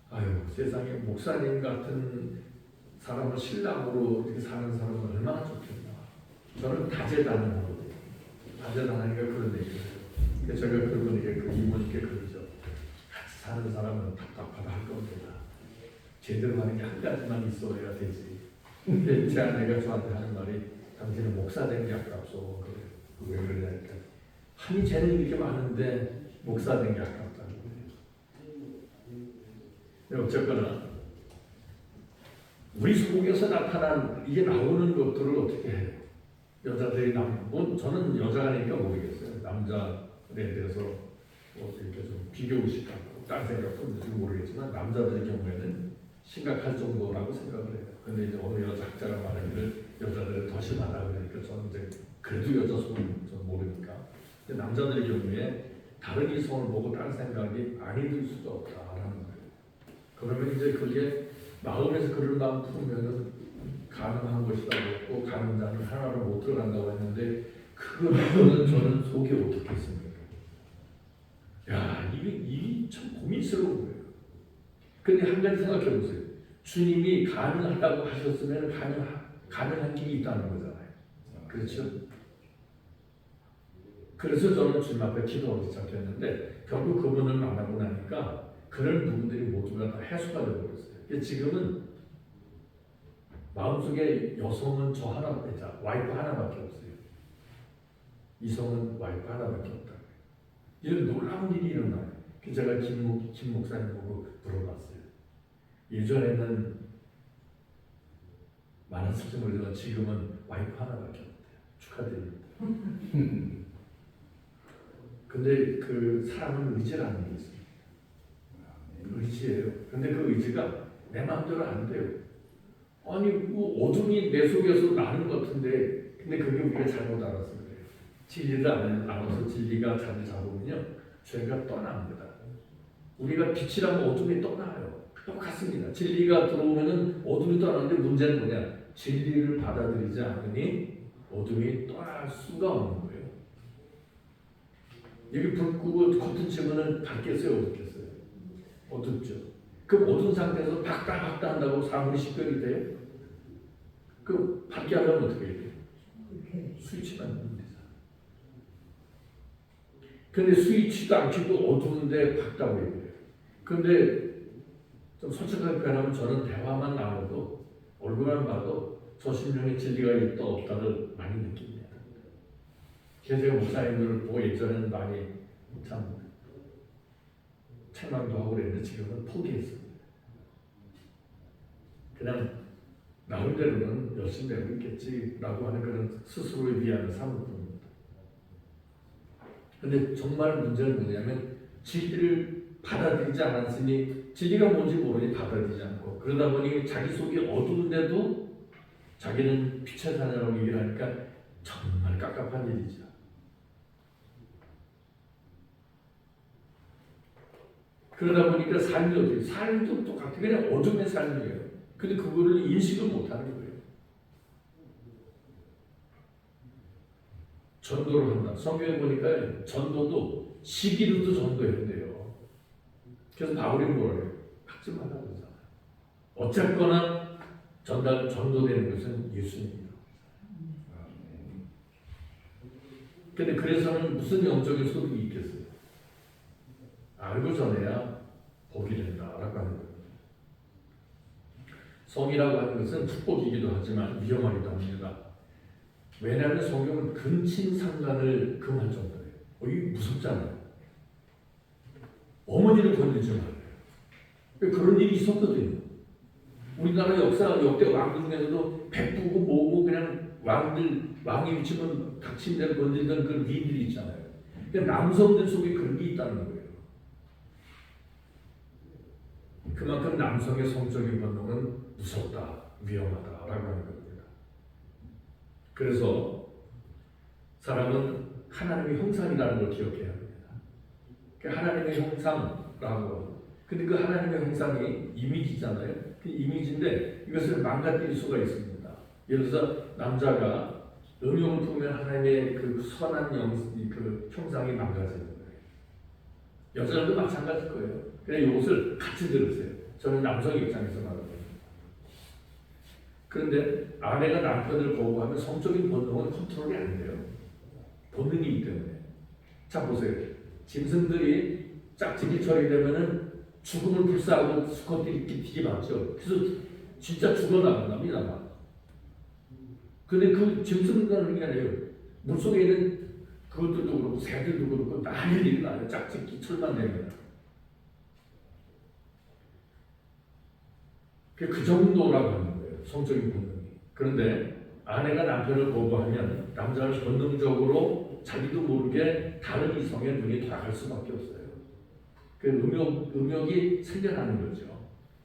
아유, 세상에 목사님 같은 사람을 신랑으로 이렇게 사는 사람은 얼마나 좋겠나. 저는 다재다능하거든요. 다재다능하니까 그런 얘기를 해요. 그래서 제가 그분에게 그 이모님께 그러죠. 같이 사는 사람은 답답하다 할 겁니다. 제대로 하는 게 한 가지만 있어야 되지. 근데 제 아내가 저한테 하는 말이 당신은 목사 된 게 아깝소. 왜 그러냐니까 한이 재능이 이렇게 많은데 목사 된 게 아깝다는 거예요. 어쨌거나 우리 속에서 나타난 이게 나오는 것들을 어떻게 해요? 여자들이 저는 여자가니까 모르겠어요. 남자에 대해서 이렇게 좀 비교의식 갖고 딴 생각도 모르겠지만 남자들의 경우에는 심각할 정도라고 생각을 해요. 근데 이제 어느 여자 학자가 말하기를 여자들은 더 심하다 그러니까 저는 이제 그래도 여자 속은 좀 모르니까. 근데 남자들의 경우에 다른 이성을 보고 다른 생각이 아니 들 수도 없다라는 거예요. 그러면 이제 그게 마음에서 그런 마음 품으면은 가능한 것이라고 했고 가능자는 하나로 못 들어간다고 했는데 그거는 저는 속이 어떻겠습니까? 야, 이게 참 고민스러운 거예요. 근데 한 가지 생각해 보세요. 주님이 가능하다고 하셨으면 가능한 길이 있다는 거잖아요. 그렇죠? 그래서 저는 주님 앞에 기도하기 시작했는데 결국 그분을 만나고 나니까 그런 부분들이 모두가 다 해소가 되어버렸어요. 지금은 마음속에 여성은 저 하나, 와이프 하나밖에 없어요. 이성은 와이프 하나밖에 없다. 이런 놀라운 일이 일어나요. 그래서 제가 김 목사님 보고 물어봤어요. 예전에는 많았을지 모르지만 지금은 와이프 하나밖에 없대요. 축하드립니다. 근데 그 사람은 의지라는 게 있어요. 의지예요. 근데 그 의지가 내 마음대로 안 돼요. 아니 뭐 어둠이 내 속에서 나는 것 같은데 근데 그게 우리가 잘못 알아서 그래요. 진리를 알아서 진리가 자리 잡으면요 죄가 떠납니다. 우리가 빛이라면 어둠이 떠나요. 똑같습니다. 진리가 들어오면은 어둠이 떠나는데 문제는 뭐냐? 진리를 받아들이지 않으니 어둠이 떠날 수가 없는 거예요. 여기 불 끄고 커튼 치면은 밝겠어요, 어둡겠어요? 어둡죠. 그럼 어두운 상태에서 박다 한다고 사물이 식별이 돼요? 그럼 밝게 하려면 어떻게 해야 돼요? 스위치만 누르면 되잖아. 근데 스위치도 안 켜도 어두운데 밝다고 얘기해요. 근데 좀 솔직하게 표현하면 저는 대화만 나눠도 얼굴만 봐도 저 심령에 진리가 있다 없다를 많이 느낍니다. 그래서 제가 목사님들을 보고 예전에는 많이 참 책망도 하고 그랬는데 지금은 포기했습니다. 그냥 나름대로는 열심히 하고 있겠지라고 하는 그런 스스로의 위안을 삼을 뿐입니다. 근데 정말 문제는 뭐냐면 진리를 받아들이지 않았으니 진리가 뭔지 모르니 받아들이지 않고 그러다 보니 자기 속이 어두운데도 자기는 빛의 사냐라고 얘기를 하니까 정말 깝깝한 일이죠. 그러다 보니까 삶이 어떻게 삶도 똑같아 그냥 어둠의 삶이에요. 근데 그거를 인식을 못하는 거예요. 전도를 한다. 성경에 보니까 전도도 시기로도 전도해야 돼요. 그래서 바울이 뭐라 해요? 하지 말라고 그러잖아요. 어쨌거나 전도되는 것은 예수님이라고. 근데 그래서는 무슨 영적인 소득이 있겠어요? 알고 전해야 복이 된다라고 하는 거예요. 성이라고 하는 것은 축복이기도 하지만 위험하기도 합니다. 왜냐하면 성경은 근친상간을 금할 정도예요. 이게 무섭잖아요. 어머니를 건들지 말아요. 그런 일이 있었거든요. 우리나라 역대 왕들 중에서도 베푸고 뭐고 그냥 왕이 위치면 닥친 대로 건드리던 그런 위인들이 있잖아요. 그러니까 남성들 속에 그런 게 있다는 거예요. 그만큼 남성의 성적인 본능은 무섭다, 위험하다라고 하는 겁니다. 그래서 사람은 하나님의 형상이라는 걸 기억해야 합니다. 하나님의 형상라고. 근데 그 하나님의 형상이 이미지잖아요. 그 이미지인데 이것을 망가뜨릴 수가 있습니다. 예를 들어서 남자가 음욕을 품으면 하나님의 그 선한 그 형상이 망가지는 거예요. 여자들도 마찬가지일 거예요. 그냥 이것을 같이 들으세요. 저는 남성 입장에서 말합니다. 그런데 아내가 남편을 거부하면 성적인 본능은 컨트롤이 안 돼요. 본능이기 때문에. 자 보세요. 짐승들이 짝짓기 처리되면은 죽음을 불사하고 수컷들이 뒤집어맞죠. 그래서 진짜 죽어나갑니다. 근데 그 짐승들은 게 아니에요. 물속에 있는 그것들도 그렇고 새들도 그렇고 난리가 나요. 짝짓기 철만 되면. 그 정도라고 하는 거예요. 성적인 본능이. 그런데 아내가 남편을 거부하면 남자는 본능적으로 자기도 모르게 다른 이성의 눈이 돌아갈 수밖에 없어요. 그 음욕이 생겨나는 거죠.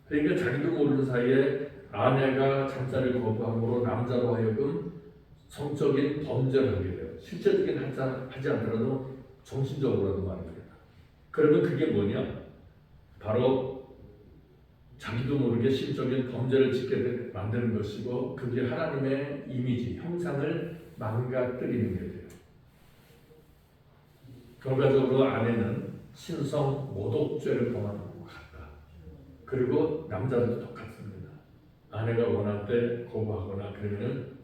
그러니까 자기도 모르는 사이에 아내가 잠자를 거부함으로 남자로 하여금 성적인 범죄를 하게 돼요. 실제적인 하지 않더라도 정신적으로라도 말입니다. 그러면 그게 뭐냐? 바로 자기도 모르게 심적인 범죄를 짓게 만드는 것이고 그게 하나님의 이미지, 형상을 망가뜨리는 게 돼요. 결과적으로 아내는 신성 모독죄를 범하는 것 같다. 그리고 남자도 똑같습니다. 아내가 원할 때 거부하거나 그러면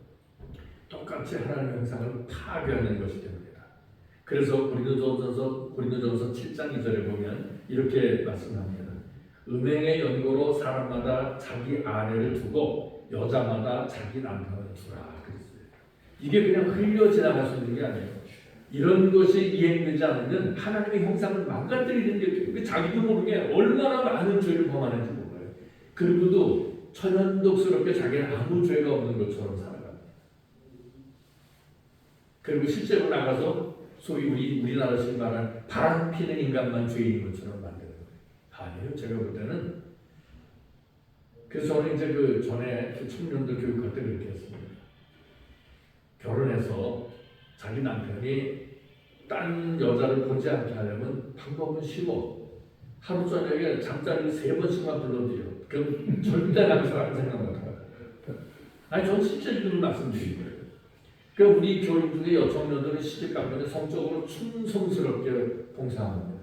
똑같이 하나님의 형상을 파괴하는 것이 됩니다. 그래서 고린도전서 7장 2절에 보면 이렇게 말씀합니다. 음행의 연고로 사람마다 자기 아내를 두고 여자마다 자기 남편을 주라 그랬어요. 이게 그냥 흘려 지나갈 수 있는 게 아니에요. 이런 것이 이행되지 않으면 하나님의 형상을 망가뜨리는 게 돼요. 자기도 모르게 얼마나 많은 죄를 범하는지 몰라요. 그리고도 천연덕스럽게 자기는 아무 죄가 없는 것처럼 살아가요. 그리고 실제로 나가서 소위 우리나라식 말하는 바람 피는 인간만 죄인인 것처럼 만드는 거예요. 아니에요. 제가 볼 때는. 그래서 저는 이제 그 전에 그 청년들 교육할 때 그렇게 했습니다. 결혼해서 자기 남편이 딴 여자를 보지 않게 하려면 방법은 쉬워. 하루 저녁에 잠자리를 3번씩만 불러드려. 그럼 절대 남편하고 생각 못해요. 아니, 전 실제적으로 말씀드린 거예요. 그러니까 우리 교인 중에 여청년들은 시집 가면 성적으로 충성스럽게 봉사합니다.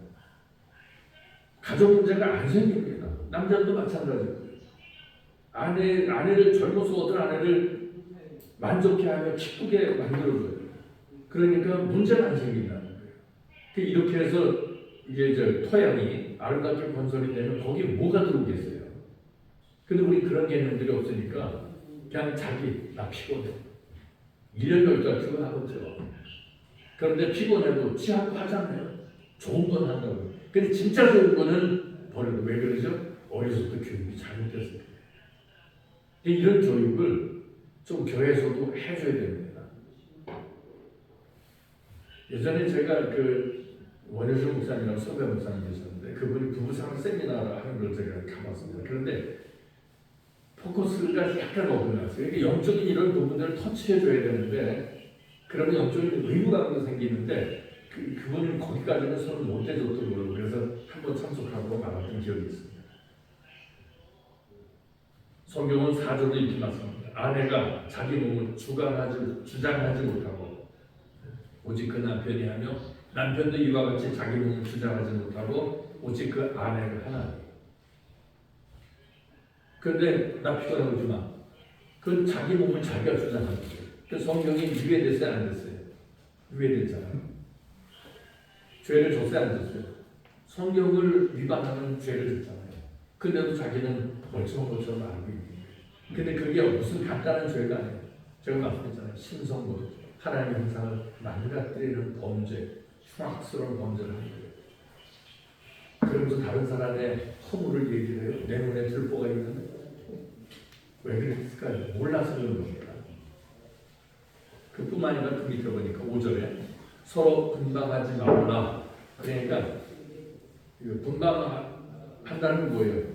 가정 문제가 안 생깁니다. 남자도 마찬가지고. 아내를 젊어서 어떤 아내를 만족해 하며 기쁘게 만들어줘요. 그러니까 문제가 안 생긴다는 거예요. 이렇게 해서 이게 저 토양이 아름답게 건설이 되면 거기에 뭐가 들어오겠어요. 근데 우리 그런 개념들이 없으니까 그냥 나 피곤해. 1년 12달 하거든요. 그런데 피곤해도 지하고 하잖아요. 좋은 건 한다고. 근데 진짜 좋은 거는 버려도 왜 그러죠? 어려서부터 교육이 잘못됐어요. 이런 교육을 좀 교회에서도 해줘야 됩니다. 예전에 제가 그 원효준 목사님이라고 선배 목사님 계셨는데 그분이 부부상황 세미나를 하는 걸 제가 가봤습니다. 그런데 포커스가 약간 어긋났어요. 이게 영적인 이런 부분들을 터치해줘야 되는데 그러면 영적인 의무감도 생기는데 그분은 거기까지는 손을 못 대줬더라고요. 그래서 한번 참석하고 나갔던 기억이 있습니다. 성경은 4절로 이렇게 말씀합니다. 아내가 자기 몸을 주장하지 못하고 오직 그 남편이 하며 남편도 이와 같이 자기 몸을 주장하지 못하고 오직 그 아내가 하나님. 그런데 나 피곤하지 마. 그건 자기 몸을 자기가 주장하는 거예요. 그 성경이 유예됐어요, 안 됐어요? 유예됐잖아요. 죄를 줬어요, 안 줬어요? 성경을 위반하는 죄를 줬잖아요. 근데도 자기는 멀쩡한 것처럼 알고 있는 거예요. 근데 그게 무슨 간단한 죄가 아니에요. 제가 말씀했잖아요. 신성모, 하나님의 형상을 망가뜨리는 범죄, 흉악스러운 범죄를 하는 거예요. 그러면서 다른 사람의 허물을 얘기를 해요. 내 눈에 들보가 있는데 왜 그랬을까요? 몰라서 그런 겁니다. 그뿐만 아니라 그 밑에 보니까 5절에 서로 분방하지 말라. 그러니까 분방한다는 건 뭐예요?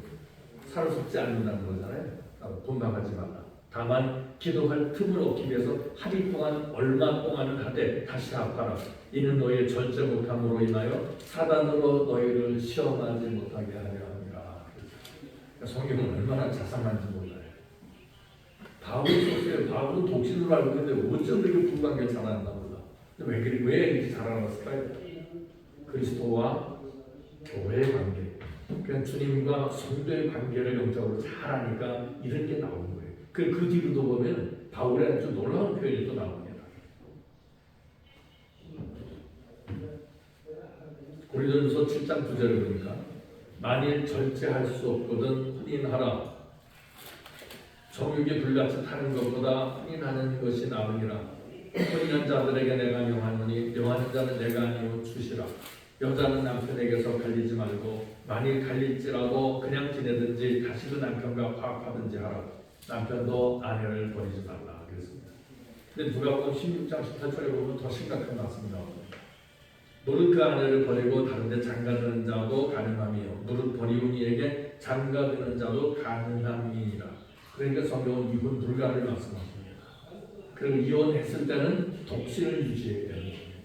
사로잡지 않는다는 거잖아요. 분방하지 말라. 다만 기도할 틈을 얻기 위해서 합의 동안 얼마 동안은 하되 다시 합하라. 이는 너희의 절제 못함으로 인하여 사단으로 너희를 시험하지 못하게 하려 함이라. 그러니까 성경은 얼마나 자상한지 몰라요. 바울이 썼어요. 바울은 독신으로 알고 있는데 어쩜 그렇게 분방을 잘하나 몰라. 왜 이렇게 잘하았을까요? 그리스도와 교회의 관계, 그냥 주님과 성도의 관계를 영적으로 잘하니까 이런 게 나오는 거예요. 그 뒤로도 보면 바울의 아주 놀라운 표현이 또 나옵니다. 고린도전서 7장 9절을 보니까 만일 절제할 수 없거든 혼인하라. 정육이 불같이 타는 것보다 혼인하는 것이 나으니라. 혼인한 자들에게 내가 명하노니 명하는 자는 내가 아니요 주시라. 여자는 남편에게서 갈리지 말고 만일 갈릴지라도 그냥 지내든지 다시 그 남편과 화합하든지 하라. 남편도 아내를 버리지 말라 그랬습니다. 근데 누가복음 16장 18절에 보면 더 심각한 말씀이 나옵니다. 무릇 그 아내를 버리고 다른 데 장가드는 자도 가능함이요 무릇 버리운 이에게 장가드는 자도 가능함이니라. 그러니까 성경은 이혼 불가를 말씀합니다. 그리고 이혼했을 때는 독신을 유지해야 되는 겁니다.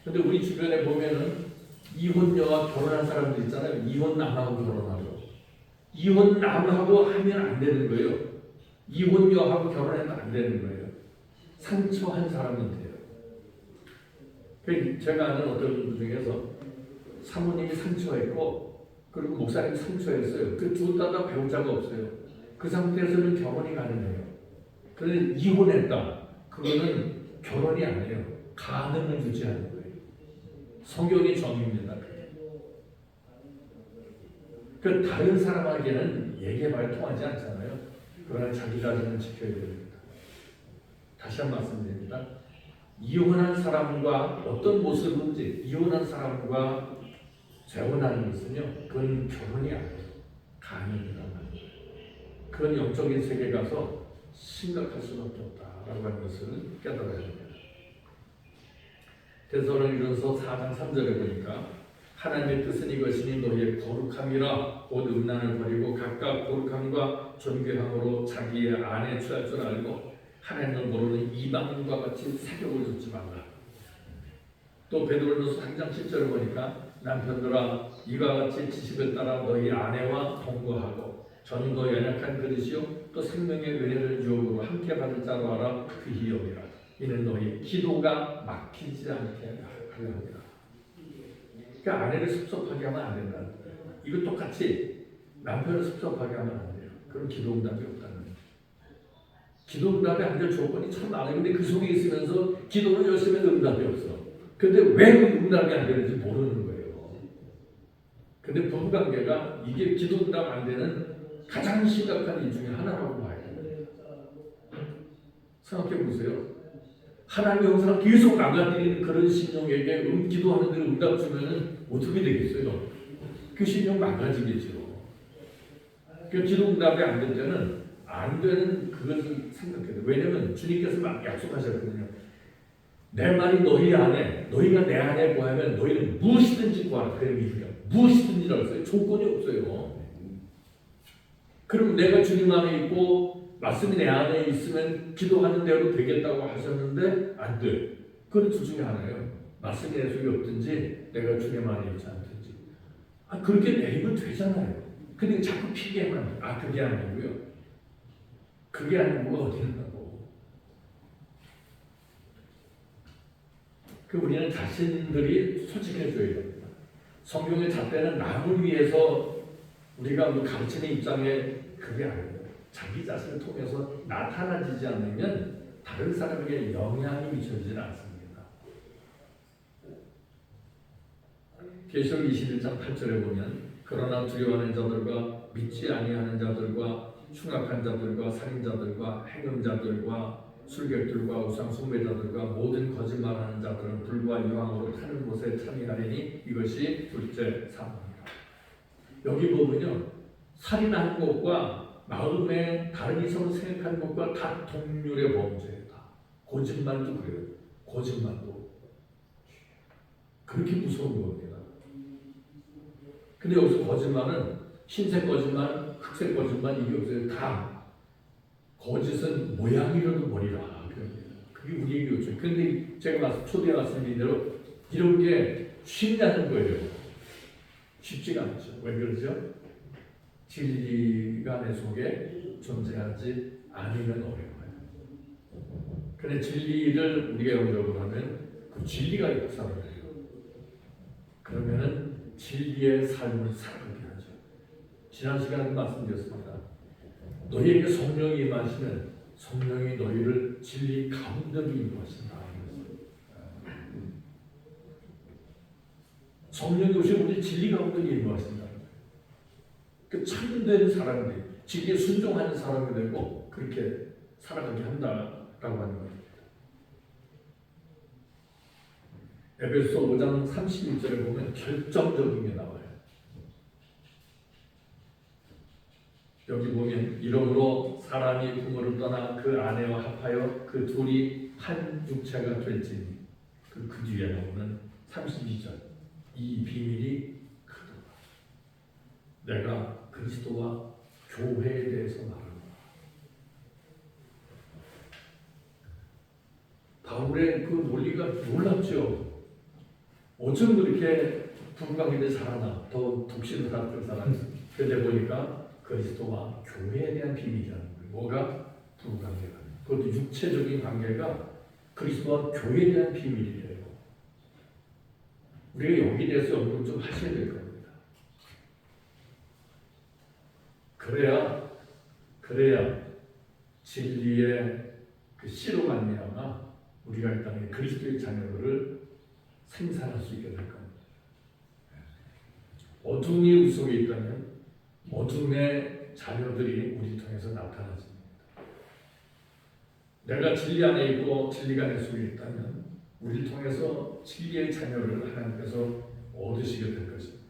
근데 우리 주변에 보면은 이혼녀와 결혼한 사람들 있잖아요. 이혼남하고 결혼하고 이혼남하고 하면 안 되는 거예요. 이혼녀하고 결혼하면 안 되는 거예요. 상처한 사람은 돼요. 제가 아는 어떤 분 중에서 사모님이 상처했고 그리고 목사님이 상처했어요. 그 두 다 배우자가 없어요. 그 상태에서는 결혼이 가능해요. 그런데 이혼했다. 그거는 결혼이 아니에요. 가능을 유지하는 거예요. 성경의 정의입니다. 그 다른 사람에게는 얘기해봐야 통하지 않잖아요. 그러나 자기 자신을 지켜야 됩니다. 다시 한 번 말씀드립니다. 이혼한 사람과 어떤 모습인지 이혼한 사람과 재혼하는 것은요, 그건 결혼이 아니에요. 간이란 말이에요. 그건 영적인 세계에 가서 심각할 수밖에 없다라고 하는 것을 깨달아야 됩니다. 데살로니가서 4장 3절에 보니까 하나님의 뜻은 이것이니 너희의 거룩함이라 곧 음란을 버리고 각각 거룩함과 존귀함으로 자기의 아내 취할 줄 알고 하나님을 모르는 이방인과 같이 사격을 줬지 말라. 또 베드로전서 3장 10절을 보니까 남편들아 이와 같이 지식을 따라 너희 아내와 동거하고 저는 더 연약한 그릇이요 또 생명의 은혜를 유혹으로 함께 받을 자로 알아 귀히 여기라. 이는 너희 기도가 막히지 않게 하려 합니다. 그러니까 아내를 섭섭하게 하면 안 된다. 이거 똑같이 남편을 섭섭하게 하면 안 돼요. 그럼 기도 응답이 없다는 거예요. 기도 응답이 안 될 조건이 참 많아요. 근데 그 속에 있으면서 기도는 열심히 해도 응답이 없어. 근데 왜 응답이 안 되는지 모르는 거예요. 근데 부부관계가 이게 기도 응답 안 되는 가장 심각한 일 중에 하나라고 봐야 돼요. 생각해 보세요. 하나님의 형상 계속 나가드리는 그런 신령에게 기도하는 대로 응답 주면 어떻게 되겠어요? 그 신령 망가지겠죠. 그 기도 응답이 안 될 때는 안 되는 그것을 생각해야 돼요. 왜냐면 주님께서 막 약속하셨거든요. 내 말이 너희 안에, 너희가 내 안에 구하면 너희는 무엇이든지 구하라. 그래 믿으려. 무엇이든지라고 했어요. 조건이 없어요. 그럼 내가 주님 안에 있고 말씀이 내 안에 있으면 기도하는 대로 되겠다고 하셨는데 안 돼. 그건 둘 중에 하나예요. 말씀이 내 속에 없든지 내가 주님 안에 있지 않든지. 그렇게 내입은 되잖아요. 근데 자꾸 피기만 그게 아니고요. 그게 아니고 어디 있는다고. 우리는 자신들이 솔직해져야 됩니다. 성경의 잣대는 남을 위해서 우리가 가르치는 입장에 그게 아니에요. 자기 자신을 통해서 나타나지지 않으면 다른 사람에게 영향이 미쳐지지 않습니다. 계시록 21장 8절에 보면 그러나 두려워하는 자들과 믿지 아니하는 자들과 흉악한 자들과 살인자들과 행음자들과 술객들과 우상 숭배자들과 모든 거짓말하는 자들은 불과 유황으로 타는 곳에 참여하리니 이것이 둘째 사망이라. 여기 보면요, 살인하는 것과 마음에 다른 이성을 생각하는 것과 다 동률의 범죄다. 거짓말도 그래요. 거짓말도 그렇게 무서운 겁니다. 근데 여기서 거짓말은 흰색 거짓말, 흑색 거짓말 이게 없어요. 다 거짓은 모양이라도 버리라. 그게 우리에게 요청. 근데 제가 초대에 말씀드린 대로 이런 게 쉽냐는 거예요. 쉽지가 않죠. 왜 그러죠? 진리가 내 속에 존재하지 않으면 어려워요. 그런데 진리를 우리가 영접을 하면 그 진리가 역사를 해요. 그러면은 진리의 삶을 살아가게 하죠. 지난 시간에 말씀드렸습니다. 너희에게 성령이 임하시면 성령이 너희를 진리 가운데로 인도하신다. 성령이 오시면 우리 진리 가운데로 인도하신다. 그 참된 사람들이 진리에 순종하는 사람이 되고 그렇게 살아가게 한다라고 하는 겁니다. 에베소 5장 31절에 보면 결정적인 게 나와요. 여기 보면 이러므로 사람이 부모를 떠나 그 아내와 합하여 그 둘이 한 육체가 될지니 그 뒤에 나오는 32절 이 비밀이 크도다. 내가 그리스도와 교회에 대해서 말합니다. 바울의 그 논리가 놀랍죠. 어쩜 그렇게 부부관계를 살아나 더 독신을 살아나. 그런데 보니까 그리스도와 교회에 대한 비밀이라는 거예요. 뭐가? 부부관계가. 그것도 육체적인 관계가 그리스도와 교회에 대한 비밀이에요. 우리가 여기에 대해서 연구를 좀 하셔야 될 겁니다. 그래야 진리의 그 씨로 말미암아 우리가 이 땅에 그리스도의 자녀들을 생산할 수 있게 될 겁니다. 어둠이 우리 속에 있다면 어둠의 자녀들이 우리 통해서 나타나집니다. 내가 진리 안에 있고 진리가 내 속에 있다면 우리를 통해서 진리의 자녀를 하나님께서 얻으시게 될 것입니다.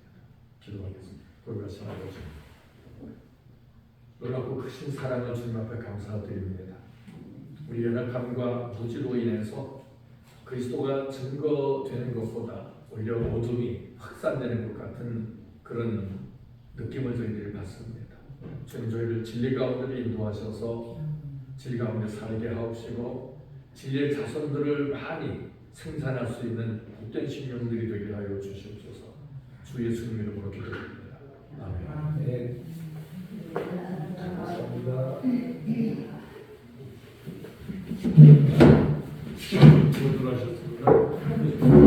기도하겠습니다. 우리 같이 아버지, 놀랍고 크신 사랑을 주님 앞에 감사드립니다. 우리 연약함과 무지로 인해서 그리스도가 증거되는 것보다 오히려 어둠이 확산되는 것 같은 그런 느낌을 저희들이 받습니다. 주님, 저희를 진리 가운데 인도하셔서 진리 가운데 살게 하옵시고 진리의 자손들을 많이 생산할 수 있는 복된 심령들이 되게 하여 주시옵소서. 주 예수님 이름으로 기도드립니다. 아멘. 네. 감사합니다. 모두 하셨습니다.